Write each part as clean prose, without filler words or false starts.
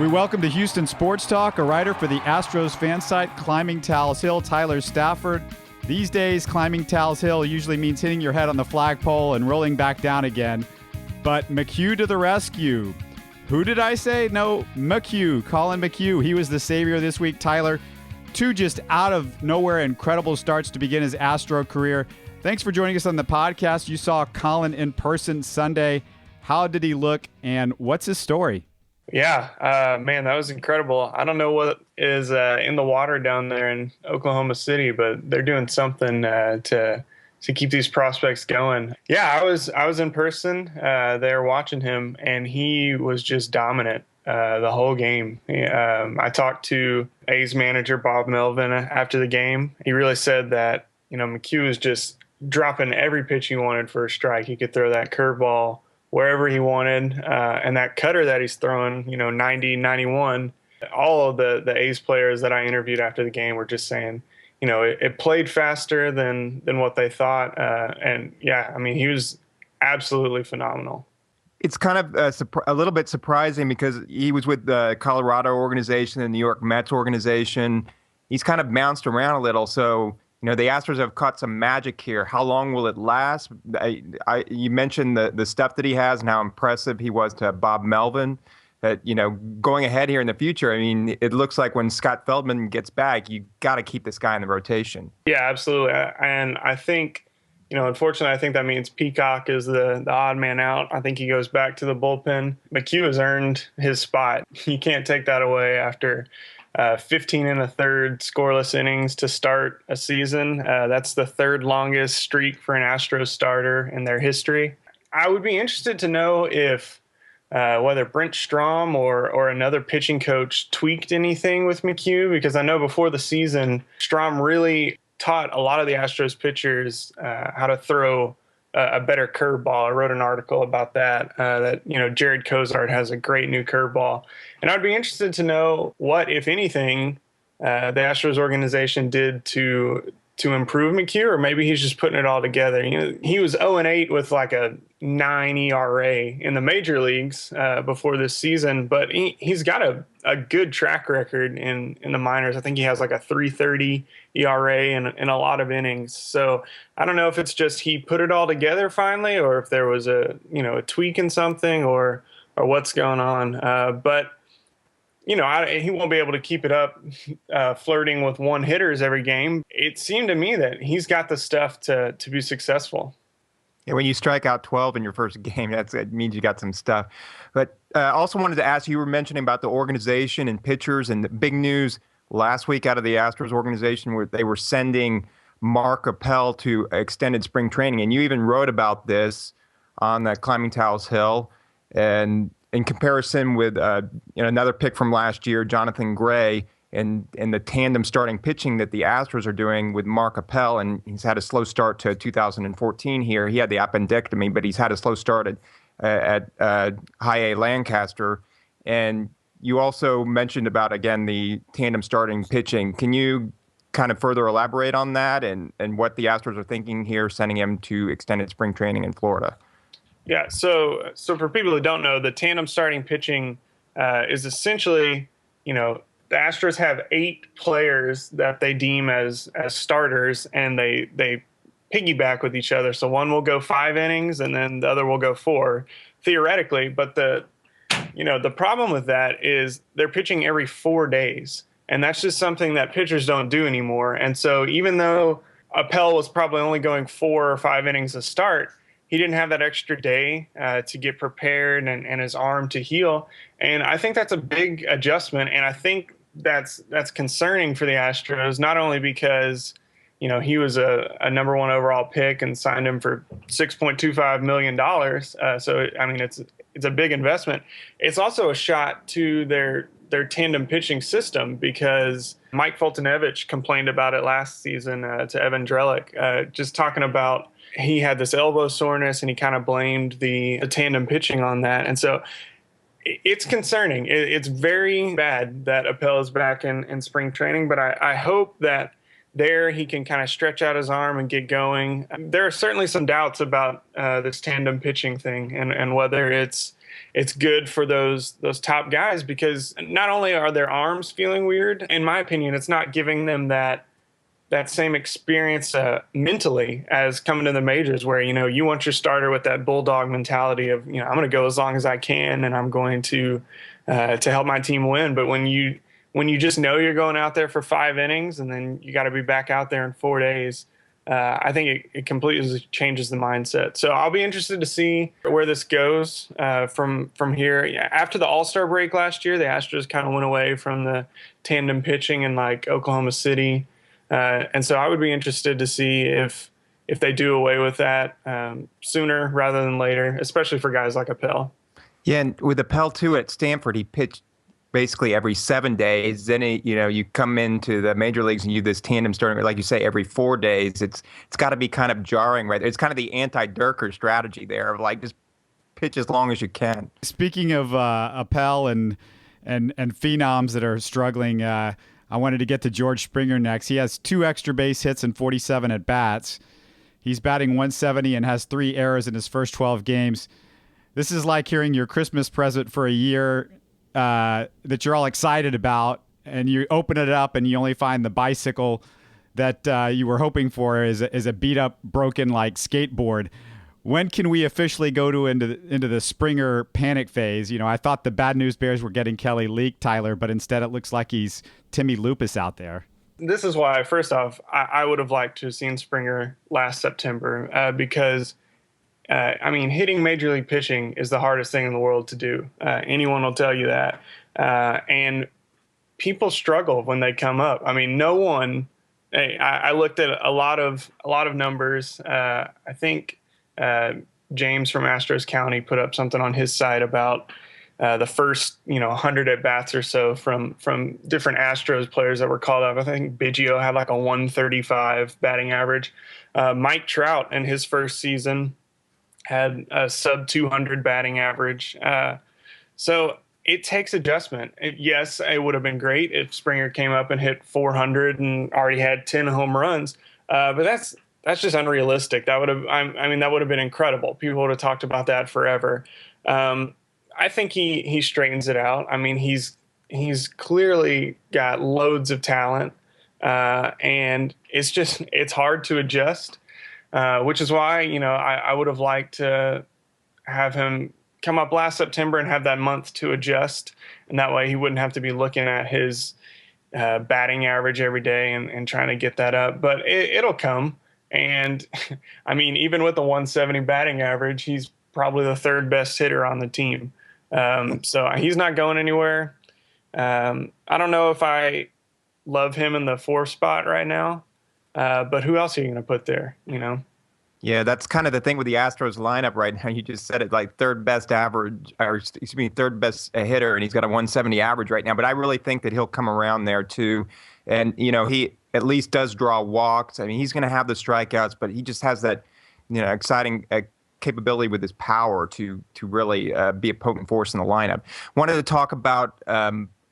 We welcome to Houston Sports Talk, a writer for the Astros fan site, Climbing Tal's Hill, Tyler Stafford. These days, climbing Tal's Hill usually means hitting your head on the flagpole and rolling back down again. But McHugh to the rescue. Who did I say? No, McHugh, Colin McHugh. He was the savior this week. Tyler, two just out of nowhere incredible starts to begin his Astro career. Thanks for joining us on the podcast. You saw Colin in person Sunday. How did he look, and what's his story? Yeah, man, that was incredible. I don't know what is in the water down there in Oklahoma City, but they're doing something to keep these prospects going. Yeah, I was in person there watching him, and he was just dominant the whole game. I talked to A's manager Bob Melvin after the game. He really said that McHugh was just dropping every pitch he wanted for a strike. He could throw that curveball wherever he wanted, and that cutter that he's throwing, 90, 91, all of the A's players that I interviewed after the game were just saying, it played faster than what they thought. And yeah, I mean, he was absolutely phenomenal. It's kind of a little bit surprising because he was with the Colorado organization and the New York Mets organization. He's kind of bounced around a little. So, the Astros have caught some magic here. How long will it last? You mentioned the stuff that he has and how impressive he was to Bob Melvin. That, going ahead here in the future, I mean, it looks like when Scott Feldman gets back, you got to keep this guy in the rotation. Yeah, absolutely. And I think, unfortunately, I think that means Peacock is the odd man out. I think he goes back to the bullpen. McHugh has earned his spot. You can't take that away after 15 and a third scoreless innings to start a season. That's the third longest streak for an Astros starter in their history. I would be interested to know if whether Brent Strom or another pitching coach tweaked anything with McHugh, because I know before the season, Strom really taught a lot of the Astros pitchers how to throw a better curveball. I wrote an article about that, Jared Cozart has a great new curveball. And I'd be interested to know what, if anything, the Astros organization did to improve McHugh, or maybe he's just putting it all together. He was 0-8 with like a 9 ERA in the major leagues before this season, but he's got a good track record in the minors. I think he has like a 3.30 ERA in a lot of innings. So I don't know if it's just he put it all together finally, or if there was a tweak in something, or what's going on. But he won't be able to keep it up flirting with one hitters every game. It seemed to me that he's got the stuff to be successful. Yeah, when you strike out 12 in your first game, it means you got some stuff. But also wanted to ask, you were mentioning about the organization and pitchers, and the big news last week out of the Astros organization where they were sending Mark Appel to extended spring training. And you even wrote about this on the Climbing Tal's Hill. And in comparison with another pick from last year, Jonathan Gray, and the tandem starting pitching that the Astros are doing with Mark Appel, and he's had a slow start to 2014 here. He had the appendectomy, but he's had a slow start at High A Lancaster. And you also mentioned about, again, the tandem starting pitching. Can you kind of further elaborate on that and what the Astros are thinking here, sending him to extended spring training in Florida? Yeah, so for people who don't know, the tandem starting pitching is essentially, the Astros have 8 players that they deem as starters, and they piggyback with each other. So one will go 5 innings, and then the other will go 4, theoretically. But the problem with that is they're pitching every 4 days, and that's just something that pitchers don't do anymore. And so even though Appel was probably only going 4 or 5 innings to start, he didn't have that extra day to get prepared and his arm to heal. And I think that's a big adjustment. And I think that's concerning for the Astros, not only because, he was a number 1 overall pick and signed him for $6.25 million. So, I mean, it's a big investment. It's also a shot to their tandem pitching system, because Mike Foltynewicz complained about it last season to Evan Drellick, just talking about he had this elbow soreness, and he kind of blamed the tandem pitching on that. And so it's concerning. It's very bad that Appel is back in spring training, but I hope that there he can kind of stretch out his arm and get going. There are certainly some doubts about this tandem pitching thing and whether it's it's good for those top guys, because not only are their arms feeling weird, in my opinion, it's not giving them that same experience mentally as coming to the majors, where you want your starter with that bulldog mentality of I'm going to go as long as I can and I'm going to help my team win. But when you just know you're going out there for 5 innings and then you got to be back out there in 4 days, I think it completely changes the mindset. So I'll be interested to see where this goes from here. After the All-Star break last year, the Astros kind of went away from the tandem pitching in like Oklahoma City. And so I would be interested to see if they do away with that sooner rather than later, especially for guys like Appel. Yeah, and with Appel too at Stanford, he pitched basically every 7 days. Then you come into the major leagues and you this tandem starting, like you say, every 4 days. It's got to be kind of jarring, right? It's kind of the anti-Durker strategy there of like just pitch as long as you can. Speaking of Appel and phenoms that are struggling, I wanted to get to George Springer next. He has 2 extra base hits and 47 at bats. He's batting 170 and has 3 errors in his first 12 games. This is like hearing your Christmas present for a year that you're all excited about, and you open it up and you only find the bicycle that you were hoping for is a beat up, broken like skateboard. When can we officially go into the Springer panic phase? I thought the Bad News Bears were getting Kelly Leak, Tyler, but instead it looks like he's Timmy Lupus out there. This is why, first off, I would have liked to have seen Springer last September because, hitting Major League pitching is the hardest thing in the world to do. Anyone will tell you that. And people struggle when they come up. No one. I looked at a lot of numbers. I think James from Astros County put up something on his site about the first 100 at bats or so from different Astros players that were called up. I think Biggio had like a 135 batting average. Mike Trout in his first season had a sub 200 batting average. So it takes adjustment. Yes, it would have been great if Springer came up and hit 400 and already had 10 home runs. But that's just unrealistic. That would have, that would have been incredible. People would have talked about that forever. I think he straightens it out. He's clearly got loads of talent, and it's hard to adjust, which is why I would have liked to have him come up last September and have that month to adjust, and that way he wouldn't have to be looking at his batting average every day and trying to get that up. But it'll come. And even with the 170 batting average, he's probably the 3rd best hitter on the team. So he's not going anywhere. I don't know if I love him in the 4th spot right now, but who else are you going to put there? Yeah, that's kind of the thing with the Astros lineup right now. You just said it, like 3rd best average, or excuse me, 3rd best hitter, and he's got a 170 average right now. But I really think that he'll come around there too. And, he at least does draw walks. He's going to have the strikeouts, but he just has that, exciting capability with his power to really be a potent force in the lineup. Wanted to talk about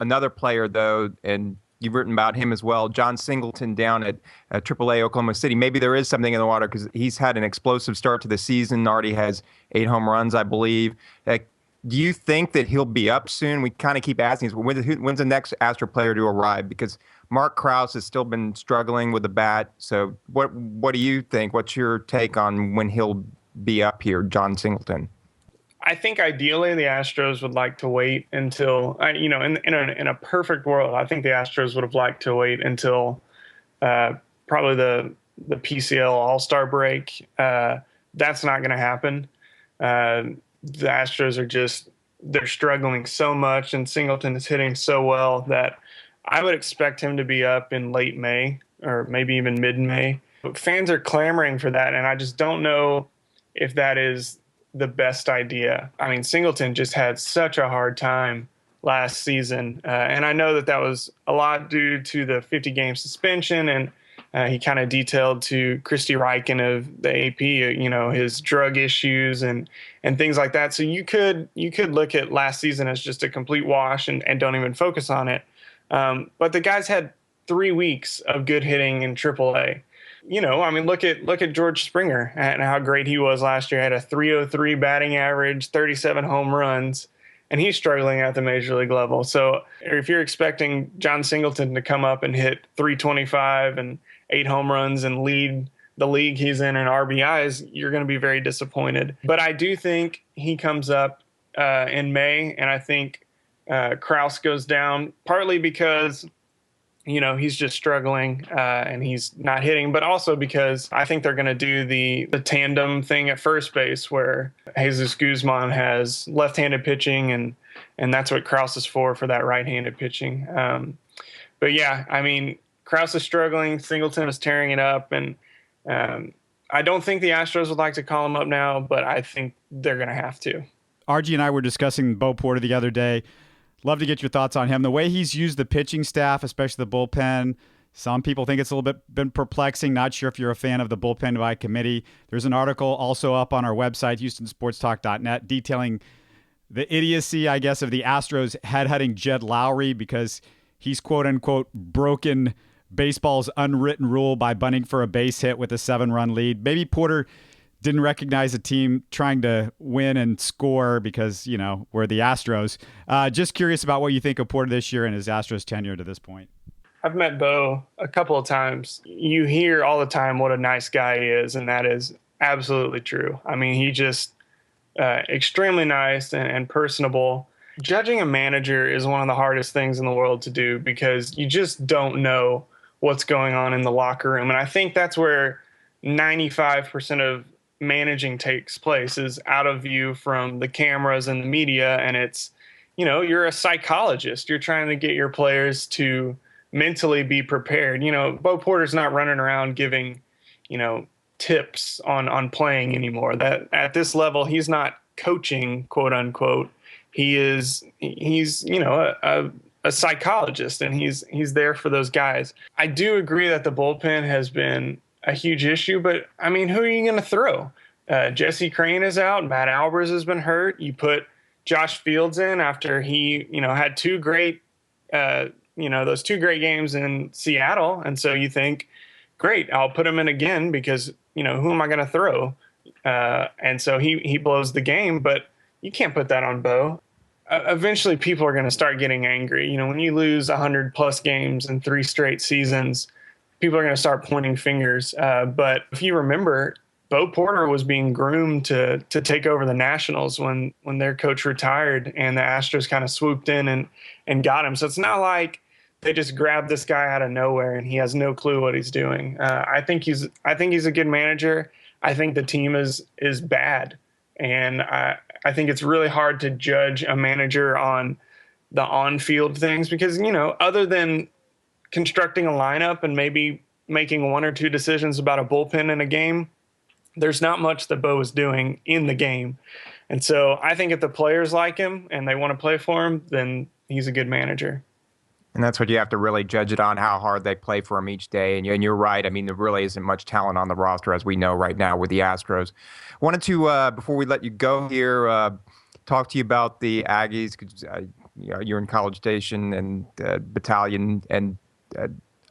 another player, though, and you've written about him as well, John Singleton down at AAA Oklahoma City. Maybe there is something in the water because he's had an explosive start to the season, already has 8 home runs, I believe. Do you think that he'll be up soon? We kind of keep asking, when's the next Astro player to arrive? Because Mark Krause has still been struggling with the bat. So what do you think? What's your take on when he'll be up here, John Singleton? I think ideally the Astros would like to wait until, in a perfect world, I think the Astros would have liked to wait until probably the PCL All-Star break. That's not going to happen. The Astros they're struggling so much, and Singleton is hitting so well that I would expect him to be up in late May or maybe even mid-May. But fans are clamoring for that, and I just don't know if that is the best idea. Singleton just had such a hard time last season, and I know that was a lot due to the 50-game suspension, and he kind of detailed to Christy Reichen of the AP, his drug issues and things like that. So you could look at last season as just a complete wash and don't even focus on it. But the guys had 3 weeks of good hitting in AAA. I mean, look at George Springer and how great he was last year. He had a 303 batting average, 37 home runs, and he's struggling at the major league level. So if you're expecting John Singleton to come up and hit 325 and 8 home runs and lead the league he's in RBIs, you're going to be very disappointed. But I do think he comes up in May, and I think Krause goes down, partly because he's just struggling and he's not hitting, but also because I think they're going to do the tandem thing at first base where Jesus Guzman has left-handed pitching and that's what Krause is for that right-handed pitching. But yeah, I mean, Krause is struggling. Singleton is tearing it up. And I don't think the Astros would like to call him up now, but I think they're going to have to. RG and I were discussing Bo Porter the other day. Love to get your thoughts on him. The way he's used the pitching staff, especially the bullpen, some people think it's a little bit been perplexing. Not sure if you're a fan of the bullpen by committee. There's an article also up on our website, HoustonSportsTalk.net, detailing the idiocy, I guess, of the Astros headhunting Jed Lowry because he's quote-unquote broken baseball's unwritten rule by bunting for a base hit with a 7-run lead. Maybe Porter didn't recognize a team trying to win and score because, we're the Astros. Just curious about what you think of Porter this year and his Astros tenure to this point. I've met Bo a couple of times. You hear all the time what a nice guy he is, and that is absolutely true. I mean, he just extremely nice and personable. Judging a manager is one of the hardest things in the world to do because you just don't know what's going on in the locker room. And I think that's where 95% of managing takes place, is out of view from the cameras and the media. And it's, you're a psychologist. You're trying to get your players to mentally be prepared. Bo Porter's not running around giving, tips on playing anymore. That at this level, he's not coaching, quote unquote. He's a psychologist, and he's there for those guys. I do agree that the bullpen has been a huge issue, but I mean, who are you going to throw? Jesse Crane is out. Matt Albers has been hurt. You put Josh Fields in after he, had two great, those 2 great games in Seattle. And so you think, great, I'll put him in again because, who am I going to throw? And so he blows the game, but you can't put that on Bo. Eventually people are going to start getting angry. When you lose 100+ games in 3 straight seasons, people are going to start pointing fingers. But if you remember, Bo Porter was being groomed to take over the Nationals when their coach retired, and the Astros kind of swooped in and got him. So it's not like they just grabbed this guy out of nowhere and he has no clue what he's doing. I think he's a good manager. I think the team is bad, and I think it's really hard to judge a manager on the on-field things because other than constructing a lineup and maybe making 1 or 2 decisions about a bullpen in a game, there's not much that Bo is doing in the game. And so I think if the players like him and they want to play for him, then he's a good manager. And that's what you have to really judge it on, how hard they play for him each day. And you're right. I mean, there really isn't much talent on the roster, as we know right now with the Astros. Wanted to, before we let you go here, talk to you about the Aggies. 'Cause, you're in College Station and Battalion, and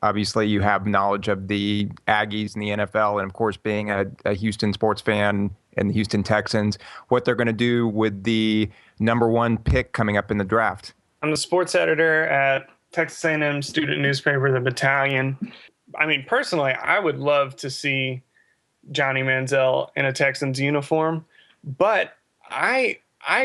obviously you have knowledge of the Aggies and the NFL, and of course being a Houston sports fan and the Houston Texans, what they're going to do with the #1 pick coming up in the draft. I'm the sports editor at Texas A&M student newspaper, The Battalion. I mean, personally, I would love to see Johnny Manziel in a Texans uniform, but I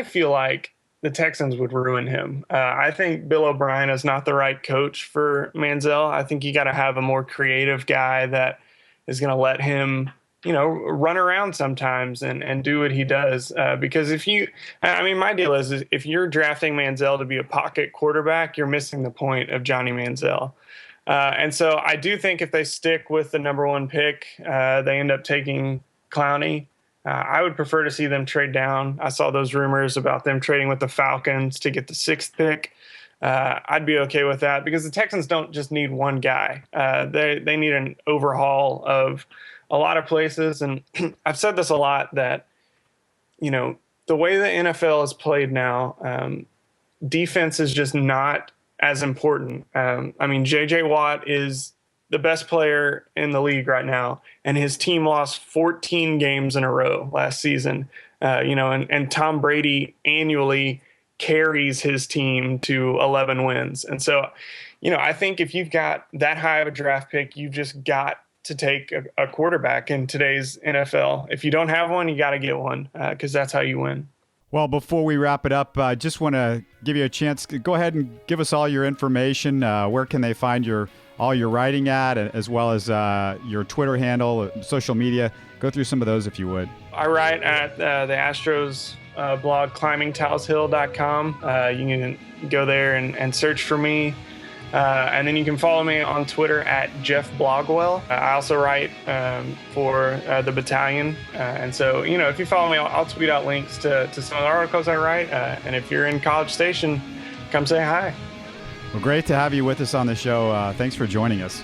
feel like the Texans would ruin him. I think Bill O'Brien is not the right coach for Manziel. I think you got to have a more creative guy that is going to let him, run around sometimes and do what he does. Because my deal is if you're drafting Manziel to be a pocket quarterback, you're missing the point of Johnny Manziel. And so I do think if they stick with the #1 pick, they end up taking Clowney. I would prefer to see them trade down. I saw those rumors about them trading with the Falcons to get the 6th pick. I'd be okay with that because the Texans don't just need one guy. They need an overhaul of a lot of places. And I've said this a lot that, the way the NFL is played now, defense is just not as important. J.J. Watt is the best player in the league right now, and his team lost 14 games in a row last season. And Tom Brady annually carries his team to 11 wins. And so, I think if you've got that high of a draft pick, you've just got to take a quarterback in today's NFL. If you don't have one, you got to get one, because that's how you win. Well, before we wrap it up, I just want to give you a chance. Go ahead and give us all your information. Where can they find all your writing at, as well as your Twitter handle, social media? Go through some of those if you would. I write at the Astros blog, climbingtaleshill.com. You can go there and search for me. And then you can follow me on Twitter at Jeff Blogwell. I also write for the Battalion. And so, if you follow me, I'll tweet out links to some of the articles I write. And if you're in College Station, come say hi. Well, great to have you with us on the show. Thanks for joining us.